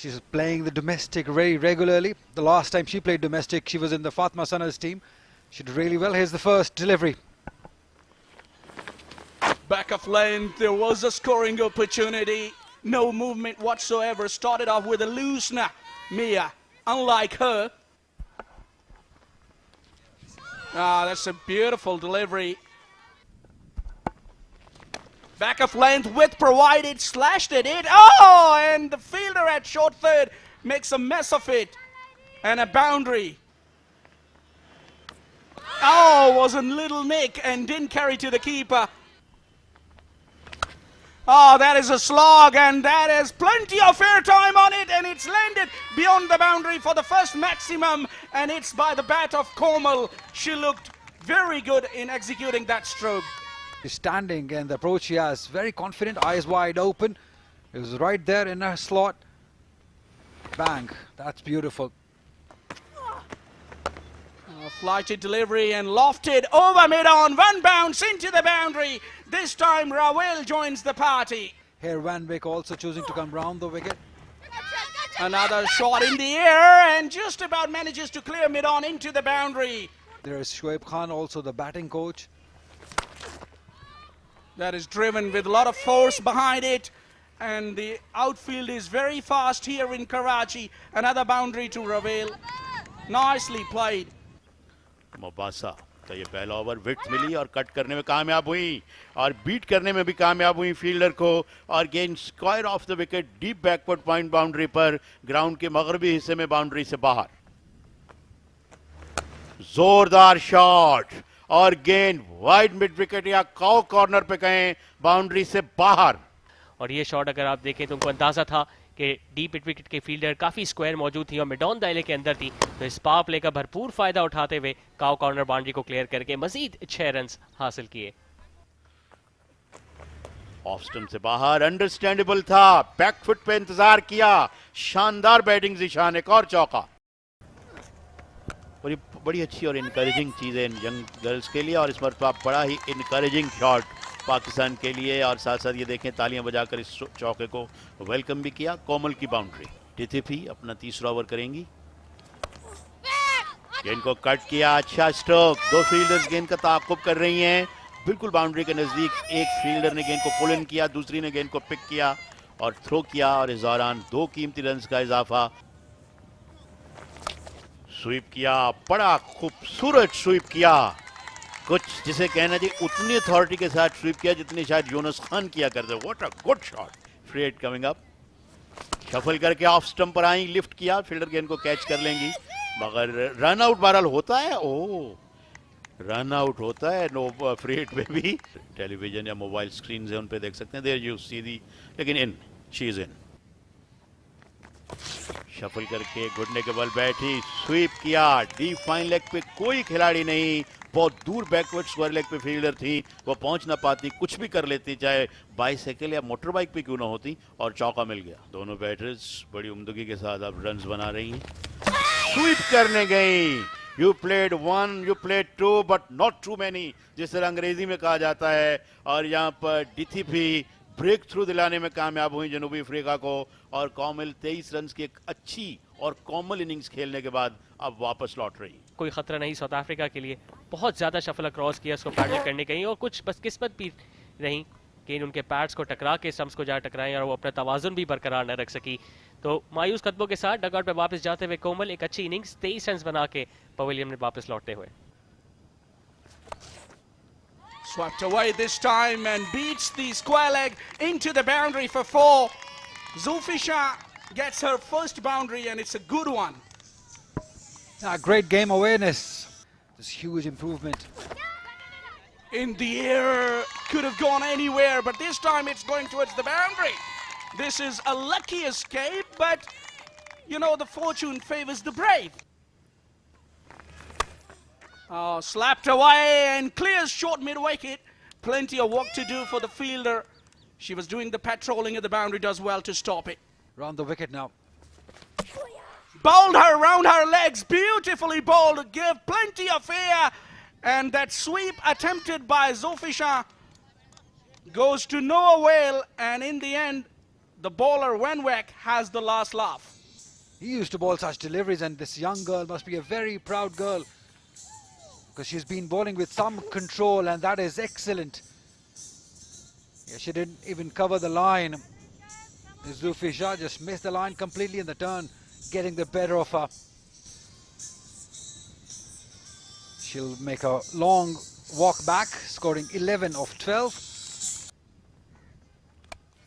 She's playing the domestic very regularly. The last time she played domestic, she was in the Fatma Sana's team. She did really well. Here's the first delivery. Back of length, there was a scoring opportunity. No movement whatsoever. Started off with a loosener. Mia, unlike her. That's a beautiful delivery. Back of length, width provided, slashed it in. Oh, and the fielder at short third makes a mess of it. And a boundary. Oh, was a little nick and didn't carry to the keeper. Oh, that is a slog, and that has plenty of airtime on it, and it's landed beyond the boundary for the first maximum, and it's by the bat of Komal. She looked very good in executing that stroke. She's standing, and the approach she has, very confident, eyes wide open. It was right there in her slot. Bang, that's beautiful. Flighted delivery and lofted over mid-on, one bounce into the boundary. This time Ravel joins the party. Here Van Beek also choosing to come round the wicket. Another shot in the air and just about manages to clear mid-on into the boundary. There is Shoaib Khan, also the batting coach. That is driven with a lot of force behind it, and the outfield is very fast here in Karachi. Another boundary to Ravel. Nicely played. मुबासा का ये पहला over wicket मिली और cut करने में कामयाब हुई और beat करने में भी कामयाब हुई फील्डर को और गेंद square of the wicket deep backward point boundary पर ग्राउंड के मगरबी हिस्से में बाउंड्री से बाहर. जोरदार शॉट और गेंद वाइड मिड विकेट या काउ कॉर्नर पे कहें बाउंड्री से बाहर. और ये शॉट अगर आप देखें तो उनको अंदाजा था कि डीप मिड विकेट के फील्डर काफी स्क्वायर मौजूद थी और मिडॉन दायरे के अंदर थी, तो इस पावर प्ले का भरपूर फायदा उठाते हुए काउ कॉर्नर बाउंड्री को क्लियर करके मजीद 6 रन हासिल किए. ऑफ स्टंप से बाहर, अंडरस्टैंडेबल था, बैकफुट पे इंतजार किया, शानदार बैटिंग ज़ीशान, एक और चौका. बड़ी अच्छी और इनकरेजिंग चीजें इन यंग गर्ल्स के लिए और इस मरतबा बड़ा ही इनकरेजिंग शॉट पाकिस्तान के लिए और साथ साथ ये देखें तालियां बजाकर इस चौके को वेलकम भी किया. कोमल की बाउंड्री. टिथिफी अपना तीसरा ओवर करेंगी. गेंद को कट किया, अच्छा स्ट्रोक. दो फील्डर्स गेंद का ताक़ुब कर रही हैं बिल्कुल बाउंड्री के नजदीक. एक फील्डर ने गेंद को पुल इन किया, दूसरी ने गेंद को पिक किया और थ्रो किया और इस दौरान 2 कीमती रन का इजाफा. स्वीप किया, बड़ा खूबसूरत स्वीप किया, कुछ जिसे कहना जी उतनी अथॉरिटी के साथ स्वीप किया जितनी शायद यूनुस खान किया करते. What a good shot. Free hit coming up. Shuffle करके ऑफ स्टंप पर आई, लिफ्ट किया, फील्डर गेंद को कैच कर लेंगी मगर रन आउट बहरहाल होता है. ओह, रन आउट होता है नो फ्री हिट में भी. टेलीविजन या मोबाइल स्क्रीन है उन पे देख सकते हैं. देयर यू सी दी, लेकिन इन, शी इज इन. शफल करके घुटने के बल बैठी, स्वीप किया, डीप फाइन लेग पे कोई खिलाड़ी नहीं, बहुत दूर बैकवर्ड स्क्वायर लेग पे फील्डर थी, वो पहुंच ना पाती, कुछ भी कर लेती, चाहे बाइसाइकिल या मोटर बाइक पे क्यों ना होती, और चौका मिल गया. दोनों बैटर्स बड़ी उम्दगी के साथ अब रन्स बना रही हैं. स्वीप करने गई. You played 1, you played 2 but not too many, जिस तरह अंग्रेजी में कहा जाता है. और यहाँ पर डिथिफी ब्रेक थ्रू दिलाने में कामयाब हुई जनूबी अफ्रीका को और कोमल 23 रन की एक अच्छी और कोमल इनिंग्स खेलने के बाद अब वापस लौट रही. कोई खतरा नहीं साउथ अफ्रीका के लिए. बहुत ज्यादा शफल क्रॉस किया, उसको पैडल करने गई और कुछ बस किस्मत भी रही कि उनके पैड्स को टकरा के स्टंप्स को जा टकराएं और वो अपना तवाजुन भी बरकरार न रख सकी. तो मायूस कदमों के साथ डगआउट पे वापस जाते हुए कोमल एक अच्छी इनिंग्स 23 रन बना के पवेलियन में वापस लौटते हुए. Swept away this time and beats the square leg into the boundary for 4. Zulfisha gets her first boundary and it's a good one. Great game awareness. This huge improvement. In the air, could have gone anywhere, but this time it's going towards the boundary. This is a lucky escape, but you know the fortune favors the brave. Slapped away and clears short mid-wicket. Plenty of work to do for the fielder. She was doing the patrolling at the boundary, does well to stop it. Round the wicket now. Bowled her round her legs, beautifully bowled, gave plenty of air. And that sweep attempted by Zulfisha goes to no avail. And in the end, the bowler Wenwek has the last laugh. He used to bowl such deliveries, and this young girl must be a very proud girl because she's been bowling with some control, and that is excellent. Yeah, she didn't even cover the line. Zulfi Shah just missed the line completely in the turn, getting the better of her. She'll make a long walk back, scoring 11 of 12.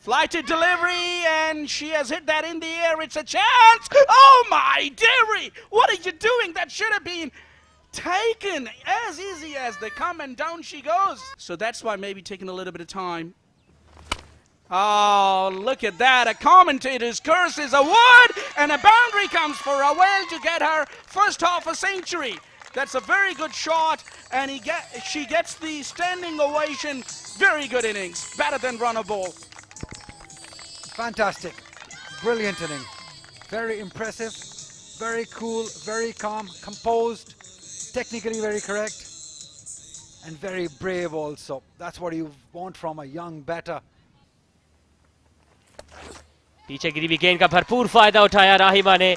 Flighted delivery, and she has hit that in the air. It's a chance. Oh my dearie! What are you doing? That should have been taken as easy as they come, and down she goes. So that's why maybe taking a little bit of time. Oh, look at that. A commentator's curse is a word, and a boundary comes for Rawal to get her first half a century. That's a very good shot, and she gets the standing ovation. Very good innings. Better than run a ball. Fantastic. Brilliant inning. Very impressive. Very cool, very calm, composed, technically very correct, and very brave also. That's what you want from a young batter. पीछे गिरी हुई गेंद का भरपूर फायदा उठाया राहिमा ने।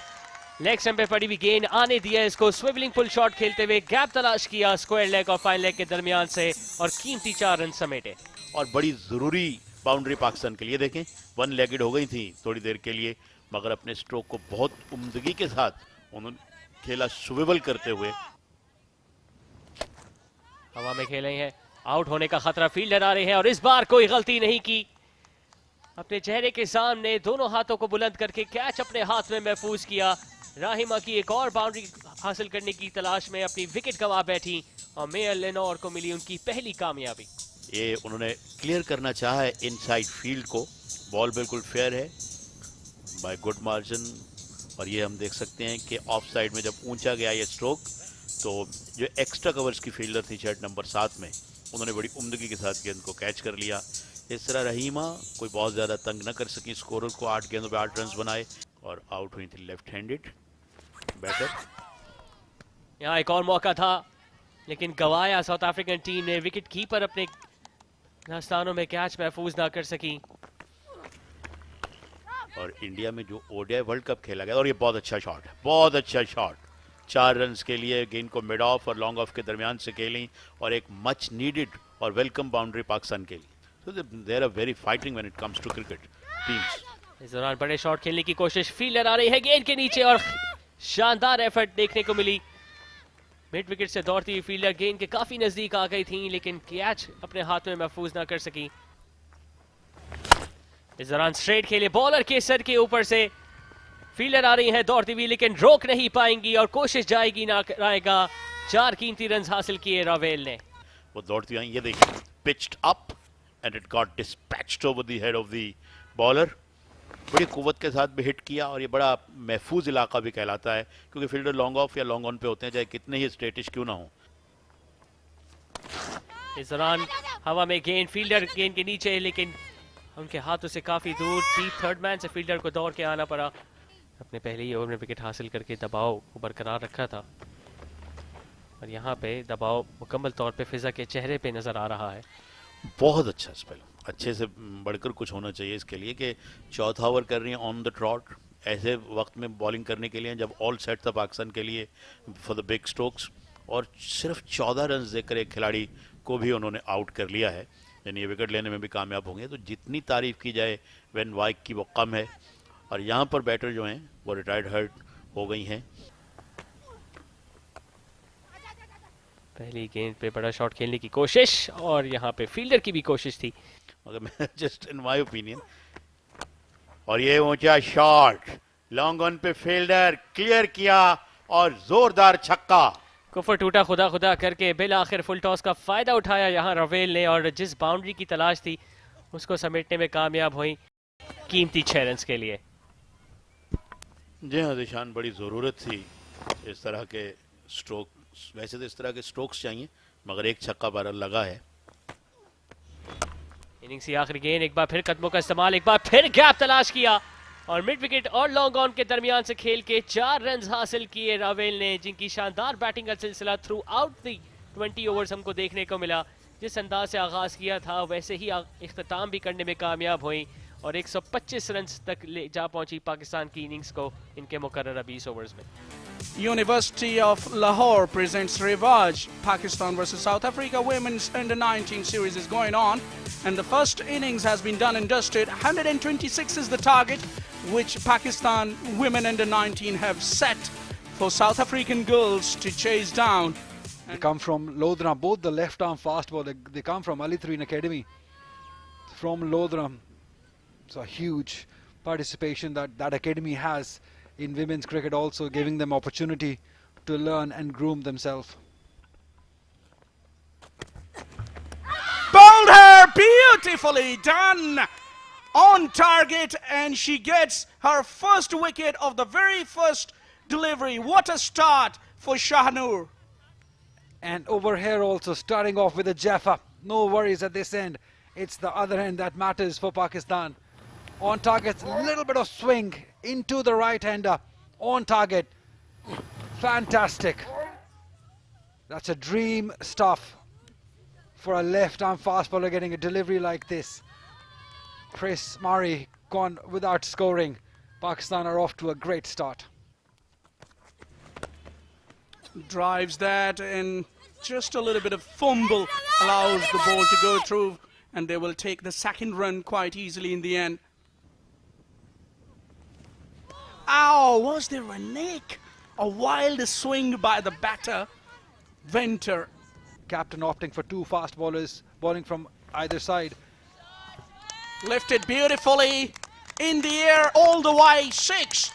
Leg stump पे पड़ी हुई गेंद आने दिया इसको, स्विवलिंग पुल शॉट खेलते हुए गैप तलाश किया स्क्वायर लेग और फाइन लेग के दरमियान से और कीमती 4 रन समेटे। और बड़ी जरूरी बाउंड्री पाकिस्तान के लिए। देखें, वन लेगेड हो गई थी थोड़ी देर के लिए, मगर अपने स्ट्रोक को बहुत उम्दगी के साथ उन्होंने खेला, स्विवल करते हुए। हवा में खेले हैं, आउट होने का खतरा फील्डर आ रहे हैं और इस बार कोई गलती नहीं की। अपने चेहरे के सामने दोनों हाथों को बुलंद करके कैच अपने हाथ में महफूज किया। राहिमा की एक और बाउंड्री हासिल करने की तलाश में अपनी विकेट गंवा बैठी और मेयर लेनोर को मिली उनकी पहली कामयाबी। ये उन्होंने क्लियर करना चाहा है इनसाइड फील्ड को। बॉल बिल्कुल फेयर है बाय गुड मार्जिन, और ये हम देख सकते हैं कि ऑफ साइड में जब ऊंचा गया ये स्ट्रोक, तो जो एक्स्ट्रा कवर्स की फील्डर थी शर्ट नंबर 7 में, उन्होंने बड़ी उम्दगी के साथ गेंद को कैच कर लिया। इस तरह रहीमा कोई बहुत ज़्यादा तंग न कर सकी, स्कोरर को 8 गेंदों पे 8 रन बनाए और आउट हुई थी लेफ्ट हैंडेड बैटर। यहाँ एक और मौका था लेकिन गवाया साउथ अफ्रीकन टीम ने। विकेट कीपर अपने स्थानों में कैच महफूज ना कर सकी। और इंडिया में जो ओडीआई वर्ल्ड कप खेला गया, और ये बहुत अच्छा शॉट है, बहुत अच्छा शॉट। 4 रन के लिए गेंद को मिड ऑफ और लॉन्ग ऑफ के दरमियान से खेली और एक मच नीडेड और वेलकम बाउंड्री पाकिस्तान के लिए। So they are very fighting when it comes to cricket teams. इस दौरान बड़े शॉट खेलने की कोशिश, फील्डर आ रही है गेंद के नीचे और शानदार एफर्ट देखने को मिली। मिड विकेट से दौड़ती हुई फील्डर गेंद के काफी नजदीक आ गई थी लेकिन कैच अपने हाथ में महफूज ना कर सकी। इस दौरान स्ट्रेट खेले, बॉलर के सर के ऊपर से फील्डर आ रही है दौड़ती हुई लेकिन रोक नहीं पाएंगी और कोशिश जाएगी ना आएगा। 4 कीमती रन हासिल किए रावेल ने। वो दौड़ती आई, ये देखिए, pitched up and it got dispatched over the head of the bowler. बड़ी कुव्वत के साथ भी हिट किया और ये बड़ा महफूज इलाका भी कहलाता है क्योंकि फील्डर लॉन्ग ऑफ या लॉन्ग ऑन पे होते हैं, चाहे कितने ही स्टेटिश क्यों ना हो। इस दौरान हवा में गेंद, फील्डर गेंद के नीचे लेकिन उनके हाथों से काफी दूर थी। थर्ड मैन से फील्डर को दौड़ के आना पड़ा। अपने पहले ही ओवर में विकेट हासिल करके दबाव को बरकरार रखा था और यहाँ पे दबाव मुकम्मल तौर पे फिजा के चेहरे पे नजर आ रहा है। बहुत अच्छा स्पेल, अच्छे से बढ़कर कुछ होना चाहिए इसके लिए कि चौथा ओवर कर रही हैं ऑन द ट्रॉट, ऐसे वक्त में बॉलिंग करने के लिए जब ऑल सेट था पाकिस्तान के लिए फॉर द बिग स्ट्रोक्स, और सिर्फ 14 रन देकर एक खिलाड़ी को भी उन्होंने आउट कर लिया है, यानी ये विकेट लेने में भी कामयाब होंगे। तो जितनी तारीफ की जाए वेन वाइक की वो कम है। और यहाँ पर बैटर जो हैं वो रिटायर्ड हर्ट हो गई हैं। पहली गेंद पे बड़ा शॉट खेलने की कोशिश और यहाँ पे फील्डर की भी कोशिश थी, मगर मैं जस्ट इन माय ओपिनियन, और ये ऊंचा शॉट लॉन्ग ऑन पे फील्डर क्लियर किया और जोरदार छक्का। कुफर टूटा खुदा खुदा करके बिल आखिर फुल टॉस का फायदा उठाया यहाँ रवेल ने और जिस बाउंड्री की तलाश थी उसको समेटने में कामयाब हुई कीमती 6 रन के लिए। जी हाँ दिशान, बड़ी ज़रूरत थी इस तरह के स्ट्रोक, वैसे तो इस तरह के स्ट्रोक्स चाहिए मगर एक छक्का बहरहाल लगा है। इनिंग्स की आखिरी गेंद, एक बार फिर कदमों का इस्तेमाल, एक बार फिर गैप तलाश किया और मिड विकेट और लॉन्ग ऑन के दरमियान से खेल के 4 रन हासिल किए रावेल ने, जिनकी शानदार बैटिंग का सिलसिला थ्रू आउट दी 20 ओवर्स हमको देखने को मिला। जिस अंदाज से आगाज किया था वैसे ही इख्तिताम भी करने में कामयाब हुई और 125 रन तक ले जा पहुंची पाकिस्तान की इनिंग्स को इनके मुकर्रर 20 ओवर्स में। University of Lahore presents Rewaj. Pakistan versus South Africa Women's Under-19 series is going on, and the first innings has been done and dusted. 126 is the target which Pakistan Women Under-19 have set for South African girls to chase down. They come from Lodhram, both the left-arm fast bowler. They come from Ali Threen Academy. From Lodhram. It's a huge participation that academy has in women's cricket, also giving them opportunity to learn and groom themselves. Bowled her beautifully done on target, and she gets her first wicket of the very first delivery. What a start for Shahnur. And over here also starting off with a Jaffa. No worries at this end. It's the other end that matters for Pakistan. On target, a little bit of swing into the right-hander. On target. Fantastic. That's a dream stuff for a left-arm fast bowler getting a delivery like this. Chris Murray gone without scoring. Pakistan are off to a great start. Drives that, and just a little bit of fumble allows the ball to go through, and they will take the second run quite easily in the end. Ow, was there a nick? A wild swing by the batter, Venter. Captain opting for two fast bowlers bowling from either side. Lifted beautifully in the air all the way, 6.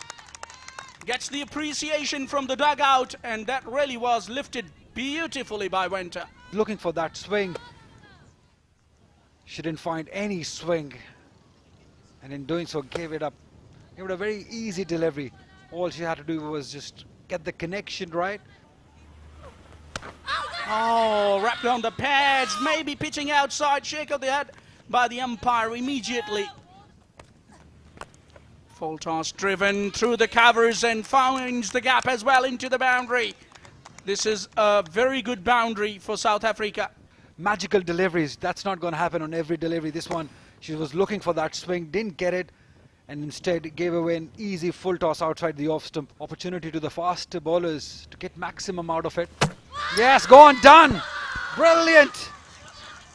Gets the appreciation from the dugout, and that really was lifted beautifully by Venter. Looking for that swing. She didn't find any swing, and in doing so gave it up. Gave it a very easy delivery. All she had to do was just get the connection right. Oh, wrapped on the pads, maybe pitching outside, shake of the head by the umpire immediately. Full toss driven through the covers and finds the gap as well into the boundary. This is a very good boundary for South Africa. Magical deliveries, that's not going to happen on every delivery. This one, she was looking for that swing, didn't get it, and instead gave away an easy full toss outside the off stump. Opportunity to the fast bowlers to get maximum out of it. Yes, go on, done. Brilliant.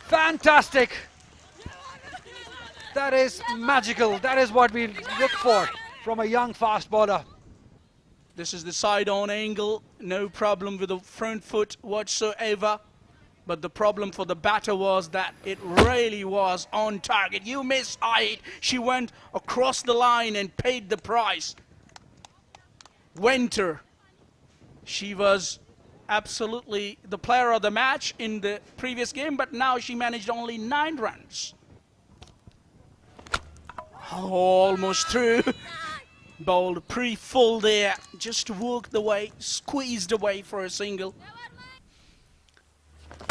Fantastic. That is magical. That is what we look for from a young fast bowler. This is the side-on angle, no problem with the front foot whatsoever. But the problem for the batter was that it really was on target. You miss height. She went across the line and paid the price. Venter, she was absolutely the player of the match in the previous game, but now she managed only 9 runs. Oh, almost through. Bowled pre-full there, just walked away, squeezed away for a single.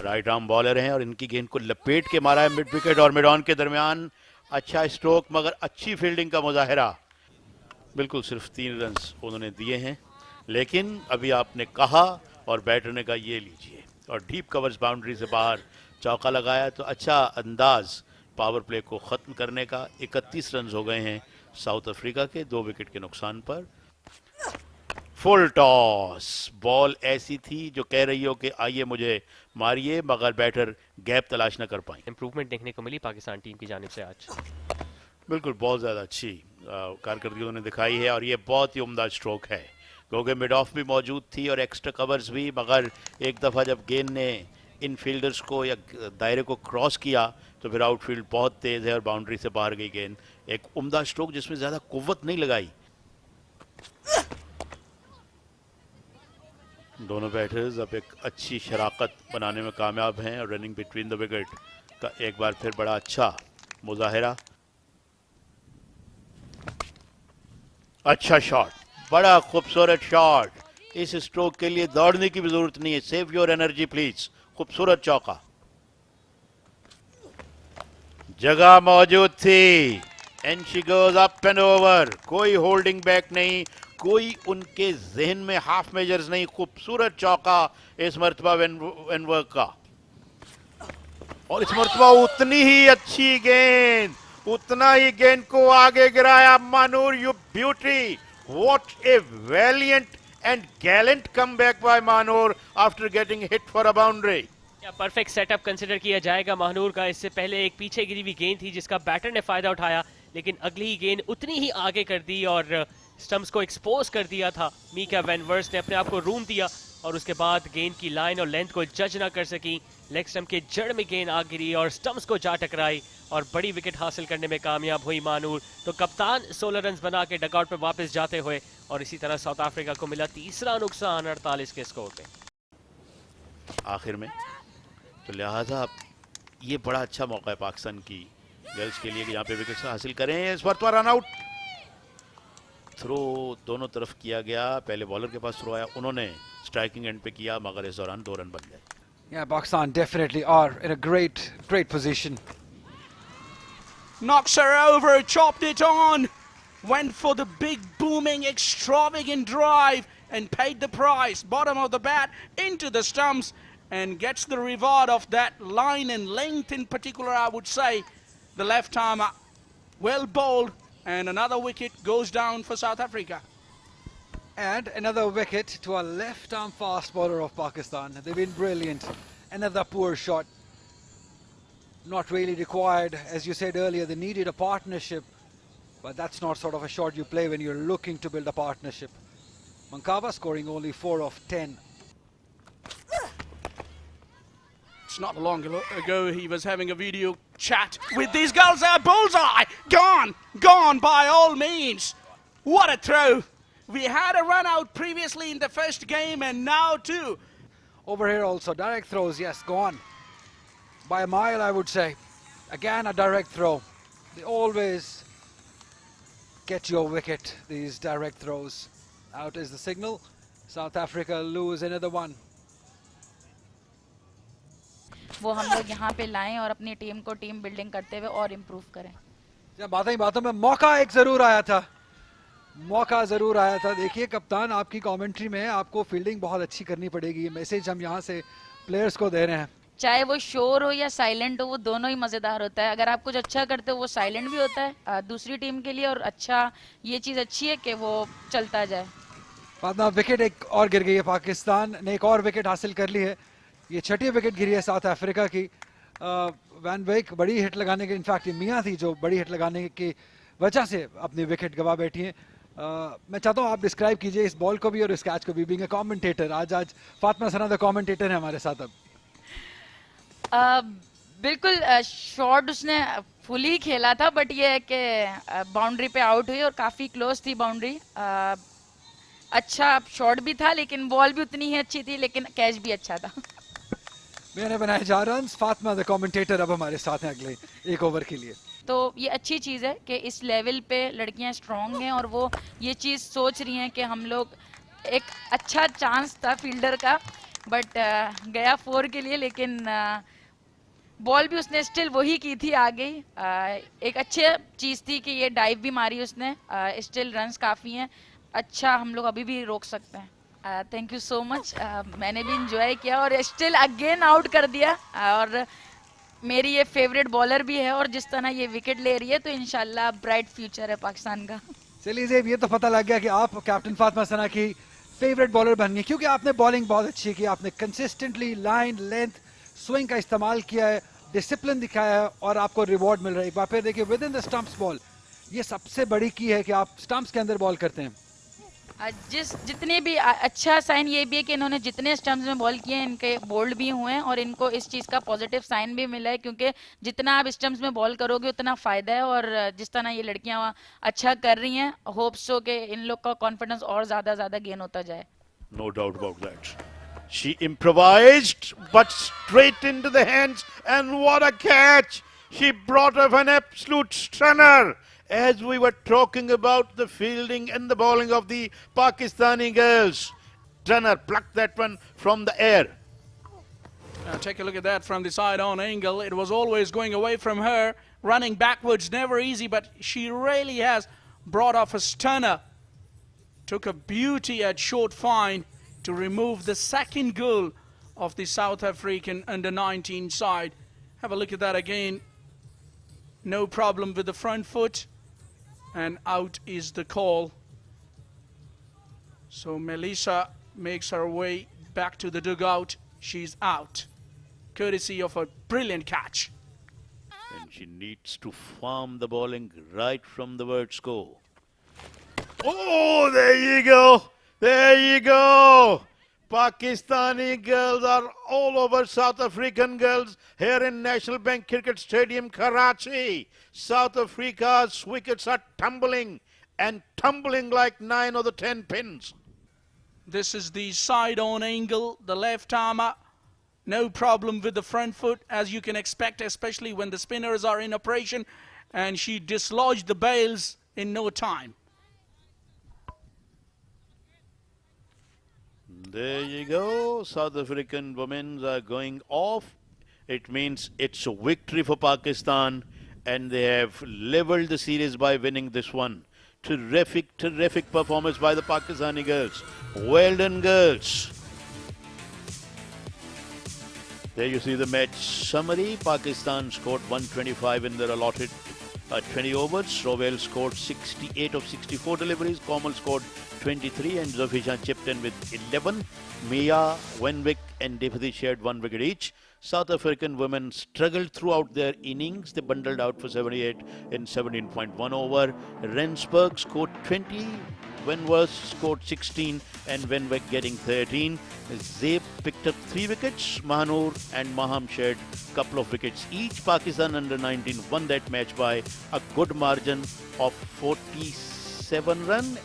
Right arm bowler हैं और इनकी गेंद को लपेट के मारा है mid wicket और मिड ऑन के दरमियान. अच्छा स्ट्रोक मगर अच्छी फील्डिंग का मुजाहिरा. बिल्कुल सिर्फ 3 रन्स उन्होंने दिए हैं, लेकिन अभी आपने कहा और बैटर ने कहा ये लीजिए, और डीप कवर्स बाउंड्री से बाहर चौका लगाया. तो अच्छा अंदाज पावर प्ले को ख़त्म करने का. 31 रन हो गए हैं साउथ अफ्रीका के 2 विकेट के नुकसान पर. फुल टॉस, बॉल ऐसी थी जो कह रही हो कि आइए मुझे मारिए, मगर बैटर गैप तलाश न कर पाए. इंप्रूवमेंट देखने को मिली पाकिस्तान टीम की जानिब से आज. बिल्कुल बहुत ज़्यादा अच्छी कारकर्दगी उन्होंने दिखाई है, और ये बहुत ही उम्दा स्ट्रोक है क्योंकि मिड ऑफ भी मौजूद थी और एक्स्ट्रा कवर्स भी. मगर एक दफ़ा जब गेंद ने इन फील्डर्स को या दायरे को क्रॉस किया तो फिर आउटफील्ड बहुत तेज़ है और बाउंड्री से बाहर गई गेंद. एक उम्दा स्ट्रोक जिसमें ज़्यादा कुव्वत नहीं लगाई. दोनों बैटर्स अब एक अच्छी शराकत बनाने में कामयाब हैं और रनिंग बिटवीन द विकेट का एक बार फिर बड़ा अच्छा मुजाहिरा. अच्छा शॉट, बड़ा खूबसूरत शॉट. इस स्ट्रोक के लिए दौड़ने की भी जरूरत नहीं है. Save your energy please. खूबसूरत चौका, जगह मौजूद थी. And she goes up and over. कोई होल्डिंग बैक नहीं, कोई उनके जहन में हाफ मेजर्स नहीं. खूबसूरत चौका इस मर्तबा वेनवर्क का, और इस मर्तबा उतनी ही अच्छी गेंद उतना ही गेंद को आगे गिराया मानूर. You beauty. What a valiant and gallant comeback by Manur after getting hit for a boundary. Perfect setup consider किया जाएगा महानूर का. इससे पहले एक पीछे गिरी हुई गेंद थी जिसका बैटर ने फायदा उठाया, लेकिन अगली ही गेंद उतनी ही आगे कर दी और स्टंप्स को एक्सपोज कर दिया था. मीका वैन वर्स्ट ने अपने आप को रूम दिया और उसके बाद गेंद की लाइन और लेंथ को जज ना कर सकी. लेग स्टंप के जड़ में गेंद आ गिरी और स्टंप्स को जा टकराई और बड़ी विकेट हासिल करने में कामयाब हुई मानूर. तो कप्तान 16 रन बना के डगआउट पे वापस जाते हुए और इसी तरह साउथ अफ्रीका को मिला तीसरा नुकसान 48 के स्कोर पे आखिर में. तो लिहाजा ये बड़ा अच्छा मौका है पाकिस्तान की गर्ल्स के लिए कि यहाँ पे विकेट हासिल करें. इस बार रन आउट. थ्रो दोनों तरफ किया गया. पहले बॉलर के पास थ्रो आया, उन्होंने स्ट्राइकिंग एंड पे किया, मगर इस दौरान 2 रन बन गए. Yeah, Pakistan definitely are in a great position. Knocks her over, chopped it on, went for the big booming extravagant drive and paid the price. Bottom of the bat into the stumps and gets the reward of that line and length in particular, I would say. The left arm well bowled and another wicket goes down for South Africa. And another wicket to a left-arm fast bowler of Pakistan. They've been brilliant. Another poor shot. Not really required. As you said earlier, they needed a partnership. But that's not sort of a shot you play when you're looking to build a partnership. Mankava scoring only 4 of 10. It's not long ago he was having a video chat with these girls. Bullseye! Gone! Gone by all means. What a throw! We had a run out previously in the first game and now too. Over here also, direct throws, yes, gone. By a mile, I would say. Again, a direct throw. They always get your wicket, these direct throws. Out is the signal. South Africa lose another one. वो हम लोग यहाँ पे लाएं और अपनी team को team building करते हुए और इम्प्रूव करें. जब बातों में मौका एक जरूर आया था. मौका जरूर आया था. देखिए कप्तान, आपकी कमेंट्री में आपको फील्डिंग बहुत अच्छी करनी पड़ेगी. ये मैसेज हम यहाँ से प्लेयर्स को दे रहे हैं. चाहे वो शोर हो या साइलेंट हो, वो दोनों ही मजेदार होता है. अगर आप कुछ अच्छा करते हो वो साइलेंट भी होता है दूसरी टीम के लिए, और अच्छा ये चीज अच्छी है कि वो चलता जाए. फातिमा, विकेट एक और गिर गई है. पाकिस्तान ने एक और विकेट हासिल कर ली है. ये 6ठी विकेट गिरी है साउथ अफ्रीका की. वैन वेक बड़ी हिट लगाने के, इनफैक्ट मियाँ थी जो बड़ी हिट लगाने की वजह से अपनी विकेट गवा बैठी हैं. मैं चाहता हूँ आप डिस्क्राइब कीजिए इस बॉल को भी और इस कैच को भी. बीइंग अ कमेंटेटर, आज फातिमा सना द कमेंटेटर है हमारे साथ. अब बिल्कुल शॉट उसने फुली खेला था, बट ये है कि बाउंड्री पे आउट हुई और काफी क्लोज थी बाउंड्री. अच्छा शॉट भी था, लेकिन बॉल भी उतनी ही अच्छी थी, लेकिन कैच भी अच्छा था. मैंने बनाए 4 रन. फातिमा द कमेंटेटर अब हमारे साथ हैं अगले 1 ओवर के लिए. तो ये अच्छी चीज़ है कि इस लेवल पे लड़कियां स्ट्रांग हैं और वो ये चीज़ सोच रही हैं कि हम लोग, एक अच्छा चांस था फील्डर का, बट गया 4 के लिए, लेकिन बॉल भी उसने स्टिल वही की थी आगे. एक अच्छी चीज़ थी कि ये डाइव भी मारी उसने. स्टिल रन्स काफ़ी हैं. अच्छा, हम लोग अभी भी रोक सकते हैं. Thank you so much. मैंने भी इंजॉय किया और स्टिल अगेन आउट कर दिया. और मेरी ये फेवरेट बॉलर भी है और जिस तरह ये विकेट ले रही है तो इंशाल्लाह ब्राइट फ्यूचर है पाकिस्तान का. चलिए ज़ेब, ये तो पता लग गया कि आप कैप्टन फातिमा सना की फेवरेट बॉलर बन गई, क्योंकि आपने बॉलिंग बहुत अच्छी की. आपने कंसिस्टेंटली लाइन, लेंथ, स्विंग का इस्तेमाल किया है, डिसिप्लिन दिखाया है और आपको रिवॉर्ड मिल रहा है. एक बार फिर देखिए, with in the stumps ball. ये सबसे बड़ी की है कि आप स्टंप्स के अंदर बॉल करते हैं. जितने भी अच्छा साइन ये भी है कि इन्होंने जितने स्टंप्स में बॉल किए हैं इनके बोल्ड भी हुए हैं और इनको इस चीज़ का पॉजिटिव साइन भी मिला है, क्योंकि जितना आप स्टंप्स में बॉल करोगे उतना फ़ायदा है. और जिस तरह ये लड़कियां अच्छा कर रही हैं, होप्स हो कि इन लोग का कॉन्फिडेंस और ज़्यादा गेन होता जाए. No doubt about that. She improvised but straight into the hands, and what a catch! She brought up an absolute stunner. As we were talking about the fielding and the bowling of the Pakistani girls, Stunner plucked that one from the air. Now take a look at that from the side-on angle. It was always going away from her, running backwards, never easy, but she really has brought off a stunner. Took a beauty at short fine to remove the second goal of the South African under-19 side. Have a look at that again. No problem with the front foot. And out is the call. So Melissa makes her way back to the dugout. She's out, courtesy of a brilliant catch. And she needs to farm the bowling right from the word score. Oh, there you go. There you go. Pakistani girls are all over South African girls here in National Bank Cricket Stadium, Karachi. South Africa's wickets are tumbling and tumbling like 9 of the 10 pins. This is the side-on angle, the left armour. No problem with the front foot, as you can expect, especially when the spinners are in operation. And she dislodged the bails in no time. There you go. South African women are going off. It means it's a victory for Pakistan, and they have leveled the series by winning this one. Terrific, terrific performance by the Pakistani girls. Well done, girls. There you see the match summary. Pakistan scored 125 in their allotted 20 overs. Rowell scored 68 of 64 deliveries. Komal scored 23 and Zofishan chipped in with 11. Mia, Wenwick and Devadi shared 1 wicket each. South African women struggled throughout their innings. They bundled out for 78 in 17.1 over. Rensburg scored 20. Wenworth scored 16 and Wenwick getting 13. Zabe picked up 3 wickets. Mahanur and Maham shared a couple of wickets each. Pakistan under-19 won that match by a good margin of 47 runs.